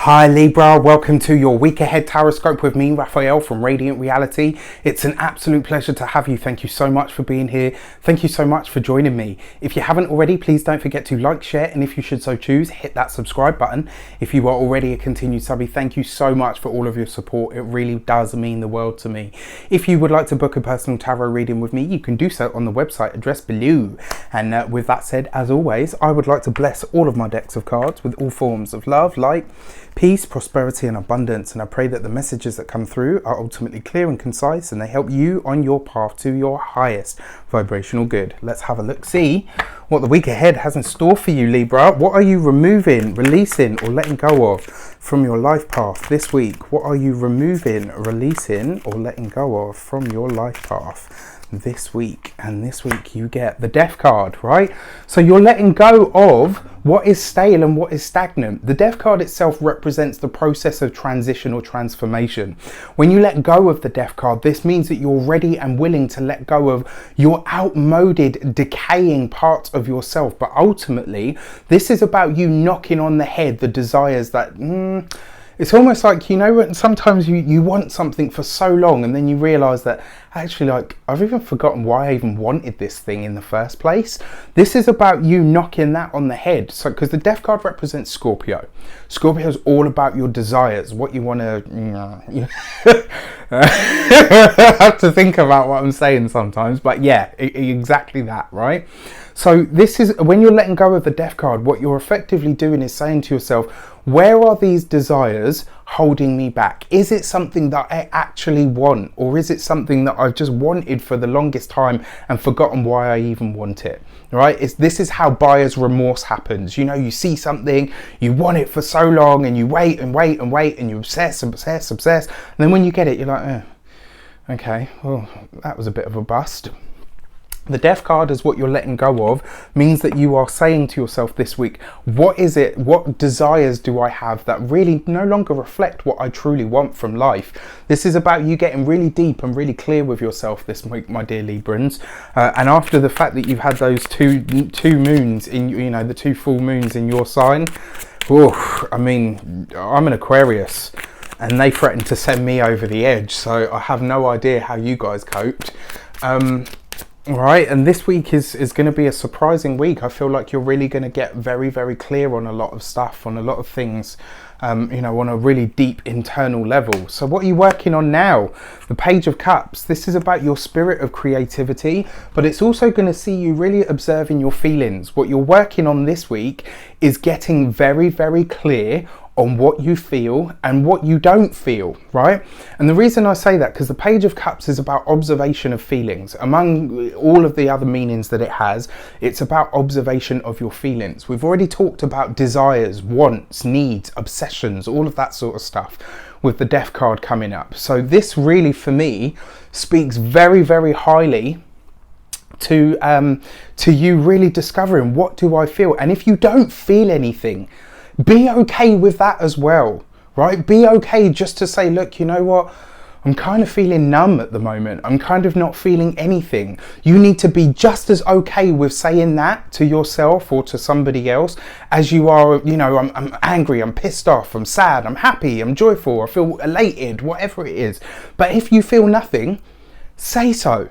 Hi Libra, welcome to your week ahead taroscope with me, Raphael from Reydiant Reality. It's an absolute pleasure to have you. Thank you so much for being here. Thank you so much for joining me. If you haven't already, please don't forget to like, share, and if you should so choose, hit that subscribe button. If you are already a continued subby, thank you so much for all of your support. It really does mean the world to me. If you would like to book a personal tarot reading with me, you can do so on the website address below. And with that said, as always, I would like to bless all of my decks of cards with all forms of love, light, peace, prosperity and abundance, and I pray that the messages that come through are ultimately clear and concise and they help you on your path to your highest vibrational good. Let's have a look, see what the week ahead has in store for you, Libra. What are you removing, releasing or letting go of from your life path this week? What are you removing, releasing or letting go of from your life path this week? And this week you get the Death card, right? So you're letting go of what is stale and what is stagnant. The Death card itself represents the process of transition or transformation. When you let go of the Death card, this means that you're ready and willing to let go of your outmoded, decaying parts of yourself. But ultimately, this is about you knocking on the head the desires that it's almost like, you know, sometimes you want something for so long and then you realise that actually, like, I've even forgotten why I even wanted this thing in the first place. This is about you knocking that on the head. So, because the Death card represents Scorpio. Scorpio is all about your desires, what you want to... I have to think about what I'm saying sometimes, but yeah, exactly that, right? So this is, when you're letting go of the Death card, what you're effectively doing is saying to yourself, where are these desires holding me back? Is it something that I actually want? Or is it something that I've just wanted for the longest time and forgotten why I even want it? Right? This is how buyer's remorse happens. You know, you see something, you want it for so long and you wait and wait and wait and you obsess. And then when you get it, you're like, okay, well, that was a bit of a bust. The Death card is what you're letting go of, means that you are saying to yourself this week, what is it, what desires do I have that really no longer reflect what I truly want from life? This is about you getting really deep and really clear with yourself this week, my dear Librans. And after the fact that you've had those two moons in, you know, the two full moons in your sign, I mean, I'm an Aquarius and they threatened to send me over the edge. So I have no idea how you guys coped. Right, and this week is going to be a surprising week. I feel like you're really going to get very, very clear on a lot of stuff, on a lot of things, you know, on a really deep internal level. So what are you working on now? The Page of Cups. This is about your spirit of creativity, but it's also going to see you really observing your feelings. What you're working on this week is getting very, very clear on what you feel and what you don't feel, right? And the reason I say that, because the Page of Cups is about observation of feelings. Among all of the other meanings that it has, it's about observation of your feelings. We've already talked about desires, wants, needs, obsessions, all of that sort of stuff with the Death card coming up. So this really, for me, speaks very, very highly to you really discovering, what do I feel? And if you don't feel anything, be okay with that as well, right? Be okay just to say, look, you know what? I'm kind of feeling numb at the moment. I'm kind of not feeling anything. You need to be just as okay with saying that to yourself or to somebody else as you are, you know, I'm angry, I'm pissed off, I'm sad, I'm happy, I'm joyful, I feel elated, whatever it is. But if you feel nothing, say so.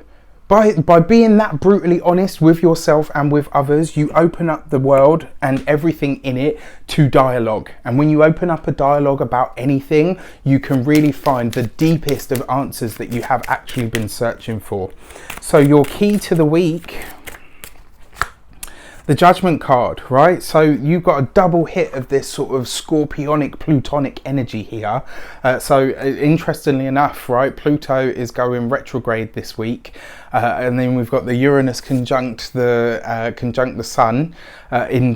By being that brutally honest with yourself and with others, you open up the world and everything in it to dialogue. And when you open up a dialogue about anything, you can really find the deepest of answers that you have actually been searching for. So your key to the week, the Judgment card, right? So you've got a double hit of this sort of scorpionic plutonic energy here. So interestingly enough, right, Pluto is going retrograde this week. And then we've got the Uranus conjunct the Sun,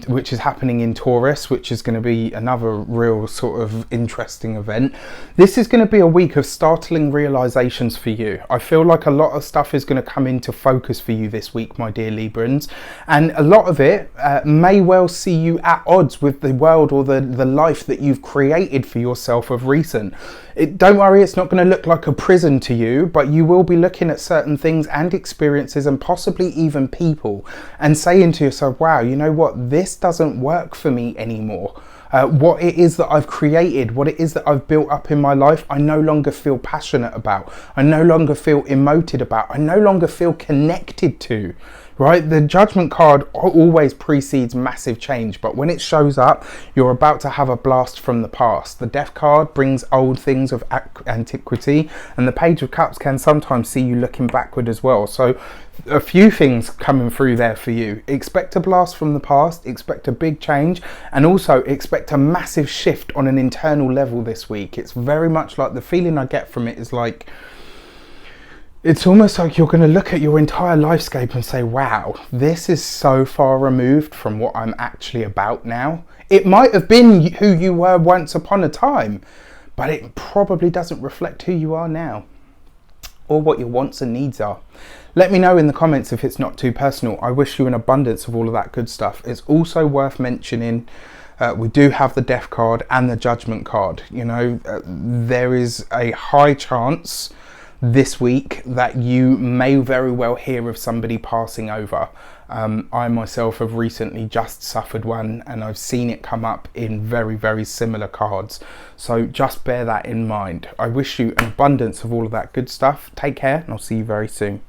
which is happening in Taurus, which is going to be another real sort of interesting event. This is going to be a week of startling realizations for you. I feel like a lot of stuff is going to come into focus for you this week, my dear Librans, and a lot of it may well see you at odds with the world or the life that you've created for yourself of recent. Don't worry, it's not going to look like a prison to you, but you will be looking at certain things and experiences and possibly even people and saying to yourself, wow, you know what, this doesn't work for me anymore. what it is that I've created, what it is that I've built up in my life, I no longer feel passionate about. I no longer feel emoted about. I no longer feel connected to. Right? The Judgment card always precedes massive change, but when it shows up, you're about to have a blast from the past. The Death card brings old things of antiquity, and the Page of Cups can sometimes see you looking backward as well. So a few things coming through there for you. Expect a blast from the past, expect a big change, and also expect a massive shift on an internal level this week. It's very much like, the feeling I get from it is like, it's almost like you're going to look at your entire lifescape and say, wow, this is so far removed from what I'm actually about now. It might have been who you were once upon a time, but it probably doesn't reflect who you are now, or what your wants and needs are. Let me know in the comments if it's not too personal. I wish you an abundance of all of that good stuff. It's also worth mentioning, we do have the Death card and the Judgment card. You know, there is a high chance this week that you may very well hear of somebody passing over. I myself have recently just suffered one, and I've seen it come up in very, very similar cards. So just bear that in mind. I wish you an abundance of all of that good stuff. Take care, and I'll see you very soon.